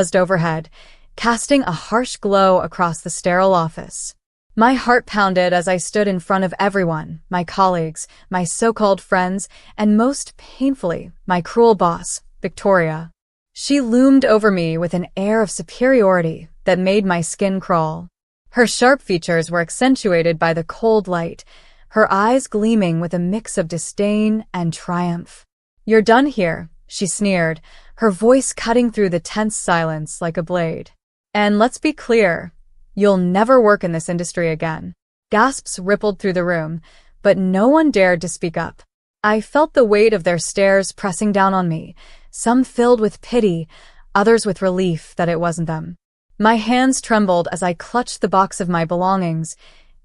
buzzed overhead, casting a harsh glow across the sterile office. My heart pounded as I stood in front of everyone, my colleagues, my so-called friends, and most painfully, my cruel boss, Victoria. She loomed over me with an air of superiority that made my skin crawl. Her sharp features were accentuated by the cold light, her eyes gleaming with a mix of disdain and triumph. "You're done here," she sneered, her voice cutting through the tense silence like a blade. "And let's be clear, you'll never work in this industry again." Gasps rippled through the room, but no one dared to speak up. I felt the weight of their stares pressing down on me, some filled with pity, others with relief that it wasn't them. My hands trembled as I clutched the box of my belongings,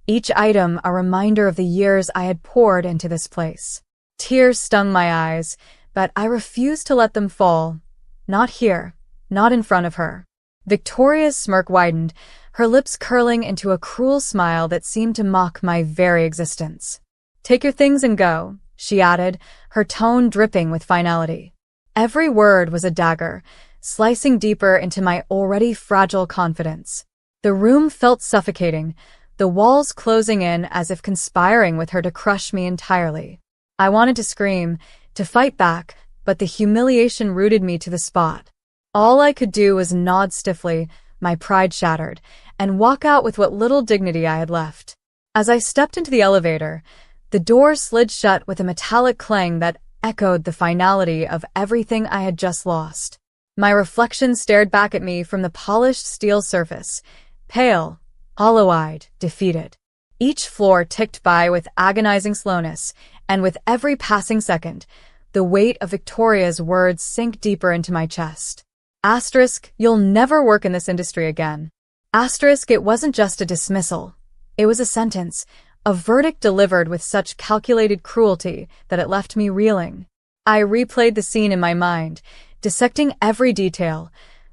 each item a reminder of the years I had poured into this place. Tears stung my eyes, but I refused to let them fall. Not here, not in front of her. Victoria's smirk widened, her lips curling into a cruel smile that seemed to mock my very existence. "Take your things and go," she added, her tone dripping with finality. Every word was a dagger, slicing deeper into my already fragile confidence. The room felt suffocating, the walls closing in as if conspiring with her to crush me entirely. I wanted to scream, to fight back, but the humiliation rooted me to the spot. All I could do was nod stiffly, my pride shattered, and walk out with what little dignity I had left. As I stepped into the elevator, the door slid shut with a metallic clang that echoed the finality of everything I had just lost. My reflection stared back at me from the polished steel surface, pale, hollow-eyed, defeated. Each floor ticked by with agonizing slowness, and with every passing second, the weight of Victoria's words sank deeper into my chest. Asterisk, "You'll never work in this industry again." Asterisk, it wasn't just a dismissal. It was a sentence, a verdict delivered with such calculated cruelty that it left me reeling. I replayed the scene in my mind, dissecting every detail,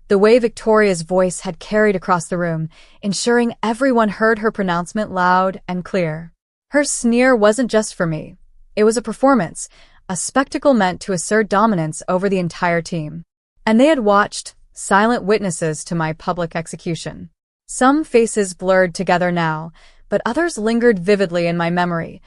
the way Victoria's voice had carried across the room, ensuring everyone heard her pronouncement loud and clear. Her sneer wasn't just for me. It was a performance, a spectacle meant to assert dominance over the entire team. And they had watched, silent witnesses to my public execution. Some faces blurred together now, but others lingered vividly in my memory.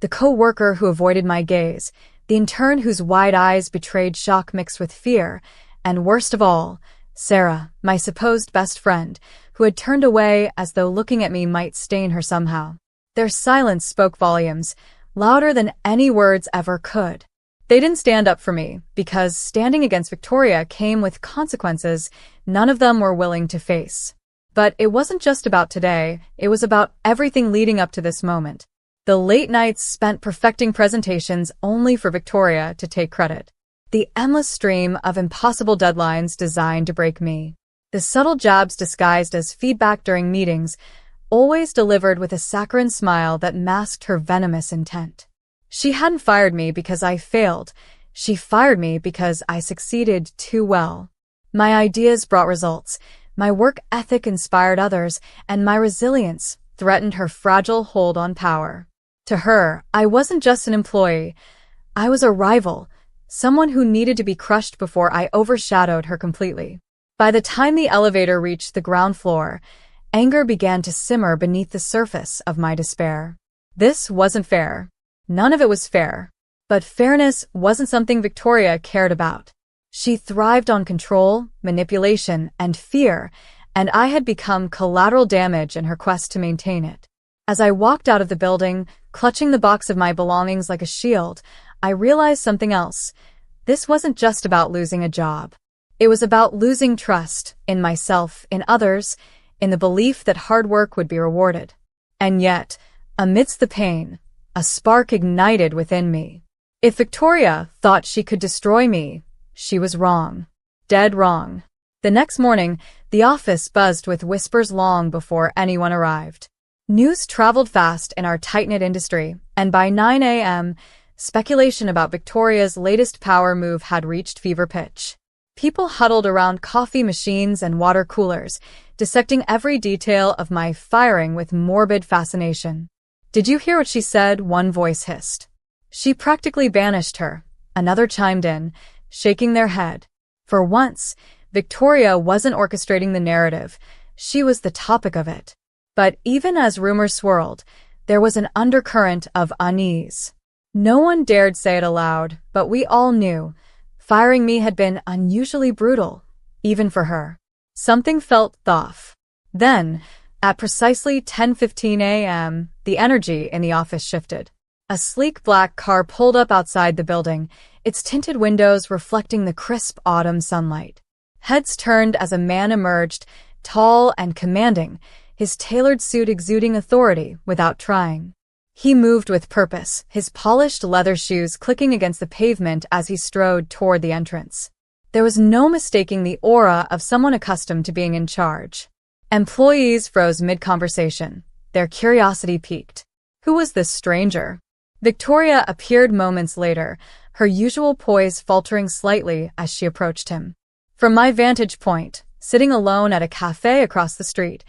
The co-worker who avoided my gaze, the intern whose wide eyes betrayed shock mixed with fear, and worst of all, Sarah, my supposed best friend, who had turned away as though looking at me might stain her somehow. Their silence spoke volumes, louder than any words ever could. They didn't stand up for me, because standing against Victoria came with consequences none of them were willing to face. But it wasn't just about today, it was about everything leading up to this moment. The late nights spent perfecting presentations only for Victoria to take credit. The endless stream of impossible deadlines designed to break me. The subtle jabs disguised as feedback during meetings, always delivered with a saccharine smile that masked her venomous intent. She hadn't fired me because I failed. She fired me because I succeeded too well. My ideas brought results. My work ethic inspired others, and my resilience threatened her fragile hold on power. To her, I wasn't just an employee. I was a rival, someone who needed to be crushed before I overshadowed her completely. By the time the elevator reached the ground floor, anger began to simmer beneath the surface of my despair. This wasn't fair. None of it was fair. But fairness wasn't something Victoria cared about. She thrived on control, manipulation, and fear, and I had become collateral damage in her quest to maintain it. As I walked out of the building, clutching the box of my belongings like a shield, I realized something else. This wasn't just about losing a job. It was about losing trust in myself, in others, in the belief that hard work would be rewarded. And yet, amidst the pain, a spark ignited within me. If Victoria thought she could destroy me, she was wrong. Dead wrong. The next morning, the office buzzed with whispers long before anyone arrived. News traveled fast in our tight-knit industry, and by 9 a.m., speculation about Victoria's latest power move had reached fever pitch. People huddled around coffee machines and water coolers, dissecting every detail of my firing with morbid fascination. "Did you hear what she said?" one voice hissed. "She practically banished her," another chimed in, shaking their head. For once, Victoria wasn't orchestrating the narrative. She was the topic of it. But even as rumors swirled, there was an undercurrent of unease. No one dared say it aloud, but we all knew. Firing me had been unusually brutal, even for her. Something felt off. Then, at precisely 10:15 a.m., the energy in the office shifted. A sleek black car pulled up outside the building, its tinted windows reflecting the crisp autumn sunlight. Heads turned as a man emerged, tall and commanding, his tailored suit exuding authority without trying. He moved with purpose, his polished leather shoes clicking against the pavement as he strode toward the entrance. There was no mistaking the aura of someone accustomed to being in charge. Employees froze mid-conversation, their curiosity piqued. Who was this stranger? Victoria appeared moments later, her usual poise faltering slightly as she approached him. From my vantage point, sitting alone at a cafe across the street,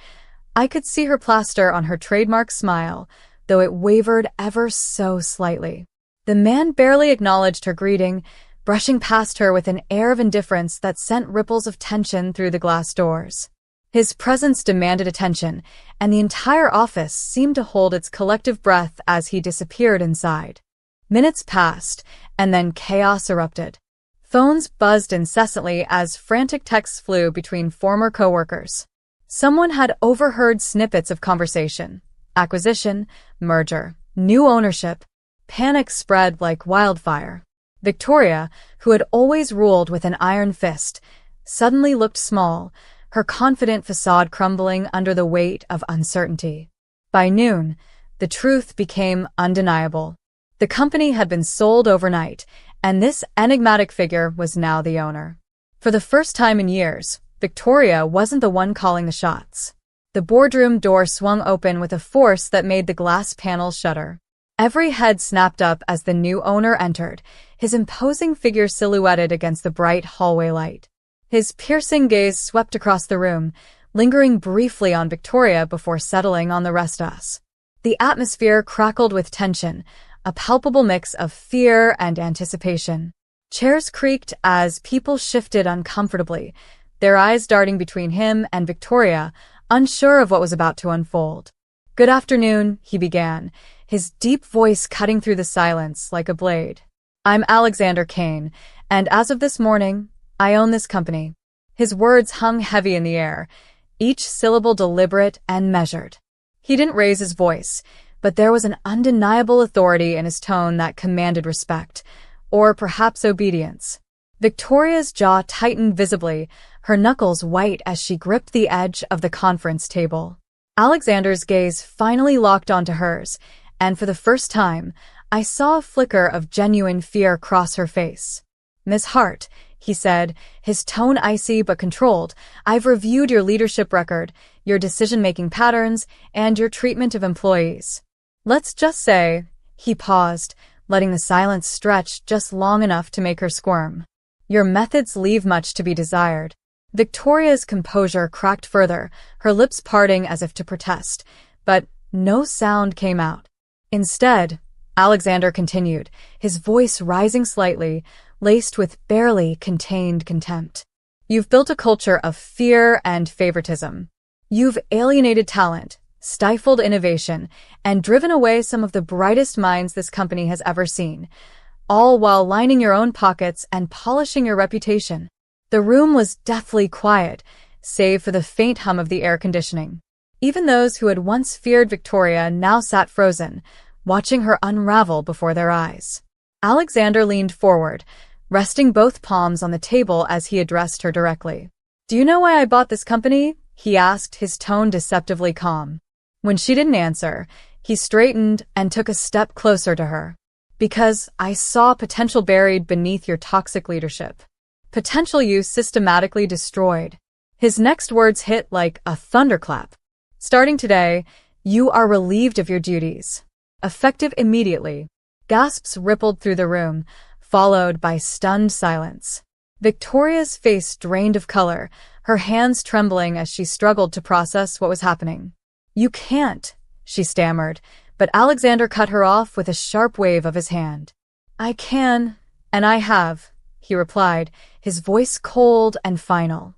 I could see her plaster on her trademark smile, though it wavered ever so slightly. The man barely acknowledged her greeting, brushing past her with an air of indifference that sent ripples of tension through the glass doors. His presence demanded attention, and the entire office seemed to hold its collective breath as he disappeared inside. Minutes passed, and then chaos erupted. Phones buzzed incessantly as frantic texts flew between former coworkers. Someone had overheard snippets of conversation. Acquisition, merger, new ownership. Panic spread like wildfire. Victoria, who had always ruled with an iron fist, suddenly looked small, her confident facade crumbling under the weight of uncertainty. By noon, the truth became undeniable. The company had been sold overnight, and this enigmatic figure was now the owner. For the first time in years, Victoria wasn't the one calling the shots. The boardroom door swung open with a force that made the glass panels shudder. Every head snapped up as the new owner entered, his imposing figure silhouetted against the bright hallway light. His piercing gaze swept across the room, lingering briefly on Victoria before settling on the rest of us. The atmosphere crackled with tension, a palpable mix of fear and anticipation. Chairs creaked as people shifted uncomfortably, their eyes darting between him and Victoria, unsure of what was about to unfold. "Good afternoon," he began, his deep voice cutting through the silence like a blade. "I'm Alexander Kane, and as of this morning, I own this company." His words hung heavy in the air, each syllable deliberate and measured. He didn't raise his voice, but there was an undeniable authority in his tone that commanded respect, or perhaps obedience. Victoria's jaw tightened visibly, her knuckles white as she gripped the edge of the conference table. Alexander's gaze finally locked onto hers, and for the first time, I saw a flicker of genuine fear cross her face. "Miss Hart," he said, his tone icy but controlled, "I've reviewed your leadership record, your decision-making patterns, and your treatment of employees. Let's just say," he paused, letting the silence stretch just long enough to make her squirm, "your methods leave much to be desired." Victoria's composure cracked further, her lips parting as if to protest, but no sound came out. Instead, Alexander continued, his voice rising slightly, laced with barely contained contempt. "You've built a culture of fear and favoritism. You've alienated talent, stifled innovation, and driven away some of the brightest minds this company has ever seen, all while lining your own pockets and polishing your reputation." The room was deathly quiet, save for the faint hum of the air conditioning. Even those who had once feared Victoria now sat frozen, watching her unravel before their eyes. Alexander leaned forward, resting both palms on the table as he addressed her directly. "Do you know why I bought this company?" he asked, his tone deceptively calm. When she didn't answer, he straightened and took a step closer to her. "Because I saw potential buried beneath your toxic leadership. Potential you systematically destroyed." His next words hit like a thunderclap. "Starting today, you are relieved of your duties. Effective immediately." Gasps rippled through the room, followed by stunned silence. Victoria's face drained of color, her hands trembling as she struggled to process what was happening. "You can't," she stammered, but Alexander cut her off with a sharp wave of his hand. "I can, and I have," he replied, his voice cold and final.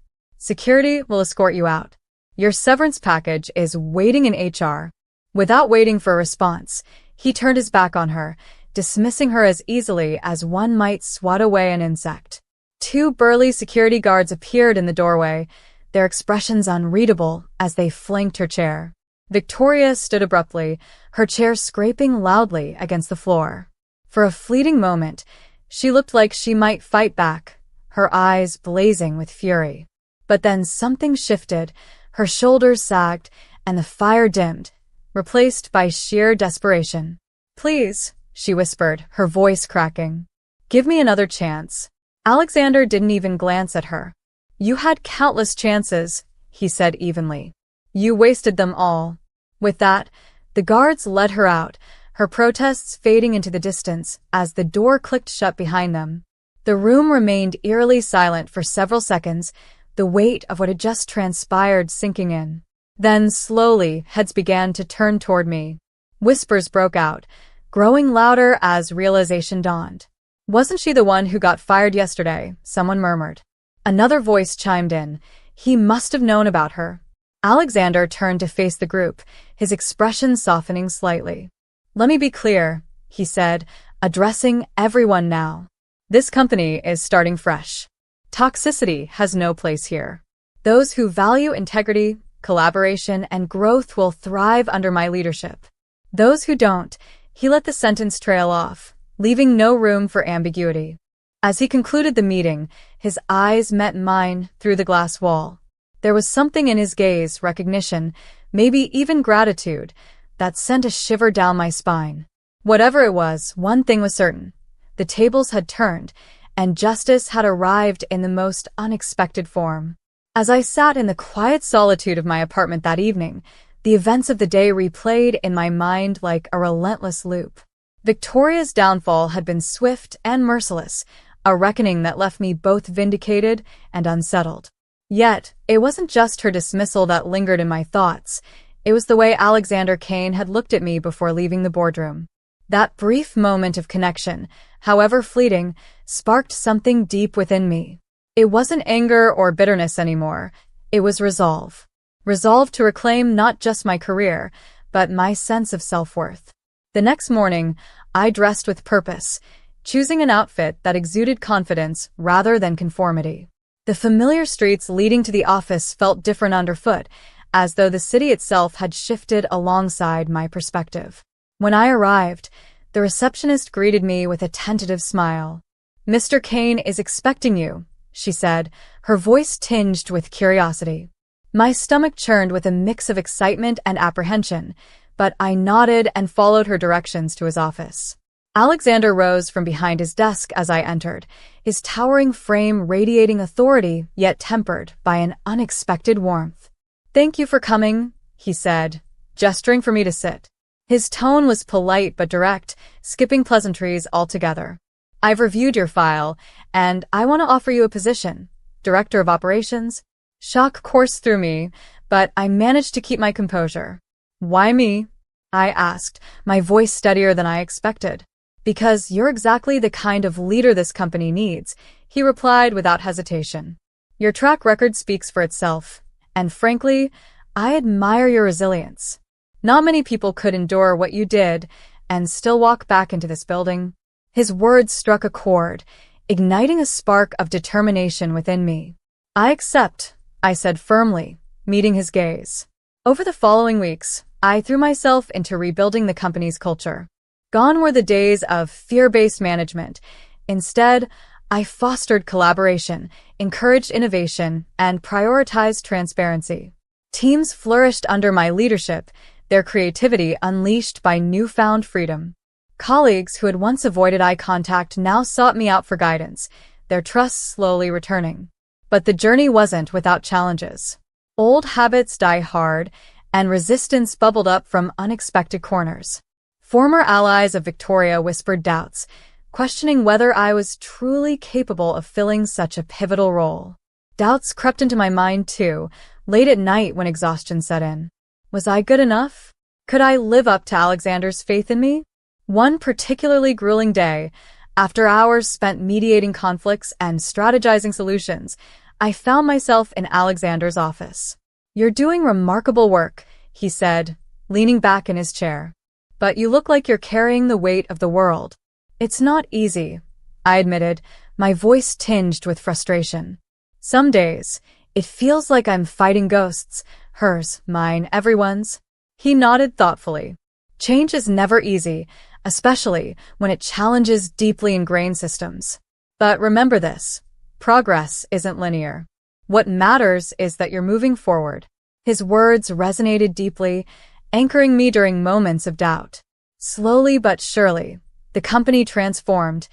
Security will escort you out. Your severance package is waiting in HR. Without waiting for a response, he turned his back on her, dismissing her as easily as one might swat away an insect. Two burly security guards appeared in the doorway, their expressions unreadable as they flanked her chair. Victoria stood abruptly, her chair scraping loudly against the floor. For a fleeting moment, she looked like she might fight back, her eyes blazing with fury. But then something shifted, her shoulders sagged, and the fire dimmed, replaced by sheer desperation. "Please," she whispered, her voice cracking. "Give me another chance." Alexander didn't even glance at her. "You had countless chances," he said evenly. "You wasted them all." With that, the guards led her out, her protests fading into the distance as the door clicked shut behind them. The room remained eerily silent for several seconds, the weight of what had just transpired sinking in. Then, slowly, heads began to turn toward me. Whispers broke out, growing louder as realization dawned. "Wasn't she the one who got fired yesterday?" someone murmured. Another voice chimed in. He must have known about her. Alexander turned to face the group, his expression softening slightly. "Let me be clear," he said, addressing everyone now. "This company is starting fresh. Toxicity has no place here. Those who value integrity, collaboration, and growth will thrive under my leadership. Those who don't," he let the sentence trail off, leaving no room for ambiguity. As he concluded the meeting, his eyes met mine through the glass wall. There was something in his gaze, recognition, maybe even gratitude, that sent a shiver down my spine. Whatever it was, one thing was certain. The tables had turned, and justice had arrived in the most unexpected form. As I sat in the quiet solitude of my apartment that evening, the events of the day replayed in my mind like a relentless loop. Victoria's downfall had been swift and merciless, a reckoning that left me both vindicated and unsettled. Yet, it wasn't just her dismissal that lingered in my thoughts. It was the way Alexander Kane had looked at me before leaving the boardroom. That brief moment of connection, however fleeting, sparked something deep within me. It wasn't anger or bitterness anymore. It was resolve. Resolve to reclaim not just my career, but my sense of self-worth. The next morning, I dressed with purpose, choosing an outfit that exuded confidence rather than conformity. The familiar streets leading to the office felt different underfoot, as though the city itself had shifted alongside my perspective. When I arrived, the receptionist greeted me with a tentative smile. "Mr. Kane is expecting you," she said, her voice tinged with curiosity. My stomach churned with a mix of excitement and apprehension, but I nodded and followed her directions to his office. Alexander rose from behind his desk as I entered, his towering frame radiating authority yet tempered by an unexpected warmth. "Thank you for coming," he said, gesturing for me to sit. His tone was polite but direct, skipping pleasantries altogether. "I've reviewed your file, and I want to offer you a position, Director of Operations." Shock coursed through me, but I managed to keep my composure. "Why me?" I asked, my voice steadier than I expected. "Because you're exactly the kind of leader this company needs," he replied without hesitation. "Your track record speaks for itself, and frankly, I admire your resilience. Not many people could endure what you did and still walk back into this building." His words struck a chord, igniting a spark of determination within me. "I accept," I said firmly, meeting his gaze. Over the following weeks, I threw myself into rebuilding the company's culture. Gone were the days of fear-based management. Instead, I fostered collaboration, encouraged innovation, and prioritized transparency. Teams flourished under my leadership, their creativity unleashed by newfound freedom. Colleagues who had once avoided eye contact now sought me out for guidance, their trust slowly returning. But the journey wasn't without challenges. Old habits die hard, and resistance bubbled up from unexpected corners. Former allies of Victoria whispered doubts, questioning whether I was truly capable of filling such a pivotal role. Doubts crept into my mind too, late at night when exhaustion set in. Was I good enough? Could I live up to Alexander's faith in me? One particularly grueling day, after hours spent mediating conflicts and strategizing solutions, I found myself in Alexander's office. "You're doing remarkable work," he said, leaning back in his chair. "But you look like you're carrying the weight of the world." "It's not easy," I admitted, my voice tinged with frustration. "Some days, it feels like I'm fighting ghosts, hers, mine, everyone's." He nodded thoughtfully. "Change is never easy, especially when it challenges deeply ingrained systems. But remember this, progress isn't linear. What matters is that you're moving forward." His words resonated deeply, anchoring me during moments of doubt. Slowly but surely, the company transformed,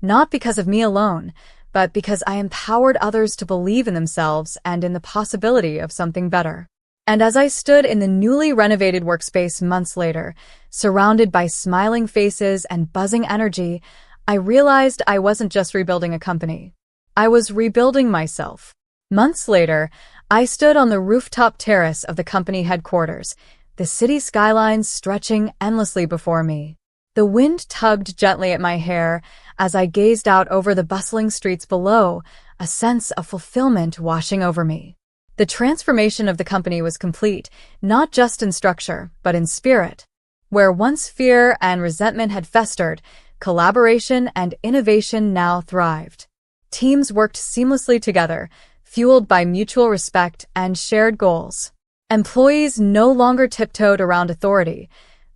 not because of me alone, but because I empowered others to believe in themselves and in the possibility of something better. And as I stood in the newly renovated workspace months later, surrounded by smiling faces and buzzing energy, I realized I wasn't just rebuilding a company. I was rebuilding myself. Months later, I stood on the rooftop terrace of the company headquarters, the city skyline stretching endlessly before me. The wind tugged gently at my hair as I gazed out over the bustling streets below, a sense of fulfillment washing over me. The transformation of the company was complete, not just in structure, but in spirit. Where once fear and resentment had festered, collaboration and innovation now thrived. Teams worked seamlessly together, fueled by mutual respect and shared goals. Employees no longer tiptoed around authority.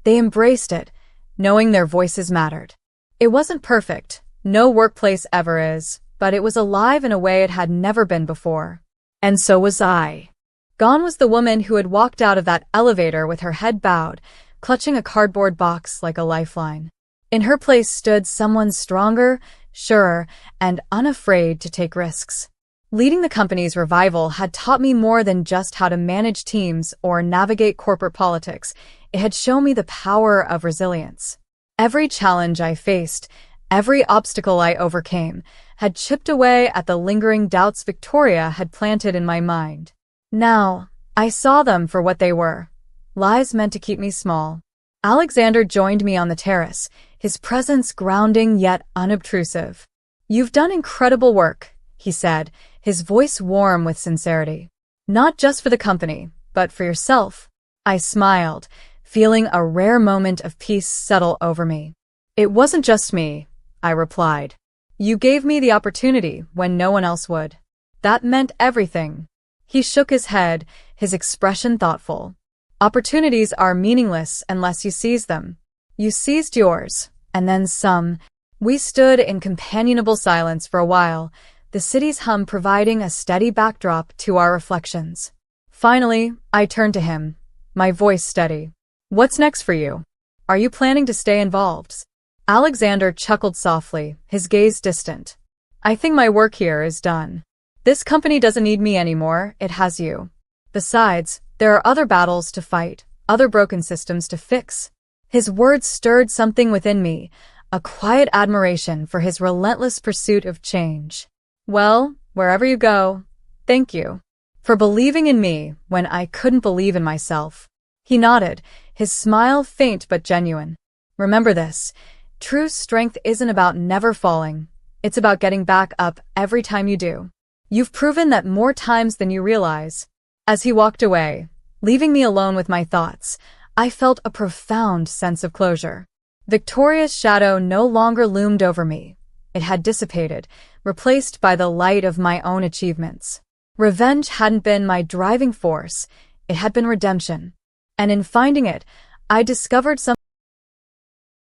They embraced it, knowing their voices mattered. It wasn't perfect, no workplace ever is, but it was alive in a way it had never been before. And so was I. Gone was the woman who had walked out of that elevator with her head bowed, clutching a cardboard box like a lifeline. In her place stood someone stronger, surer, and unafraid to take risks. Leading the company's revival had taught me more than just how to manage teams or navigate corporate politics. It had shown me the power of resilience. Every challenge I faced, every obstacle I overcame, had chipped away at the lingering doubts Victoria had planted in my mind. Now, I saw them for what they were, lies meant to keep me small. Alexander joined me on the terrace, his presence grounding yet unobtrusive. "You've done incredible work," he said, his voice warm with sincerity. "Not just for the company, but for yourself." I smiled, feeling a rare moment of peace settle over me. "It wasn't just me," I replied. "You gave me the opportunity when no one else would. That meant everything." He shook his head, his expression thoughtful. "Opportunities are meaningless unless you seize them. You seized yours, and then some." We stood in companionable silence for a while, the city's hum providing a steady backdrop to our reflections. Finally, I turned to him, my voice steady. "What's next for you? Are you planning to stay involved?" Alexander chuckled softly, his gaze distant. "I think my work here is done. This company doesn't need me anymore, it has you. Besides, there are other battles to fight, other broken systems to fix." His words stirred something within me, a quiet admiration for his relentless pursuit of change. "Well, wherever you go, thank you for believing in me when I couldn't believe in myself." He nodded, his smile faint but genuine. "Remember this, true strength isn't about never falling. It's about getting back up every time you do. You've proven that more times than you realize." As he walked away, leaving me alone with my thoughts, I felt a profound sense of closure. Victoria's shadow no longer loomed over me. It had dissipated, replaced by the light of my own achievements. Revenge hadn't been my driving force, it had been redemption. And in finding it, I discovered something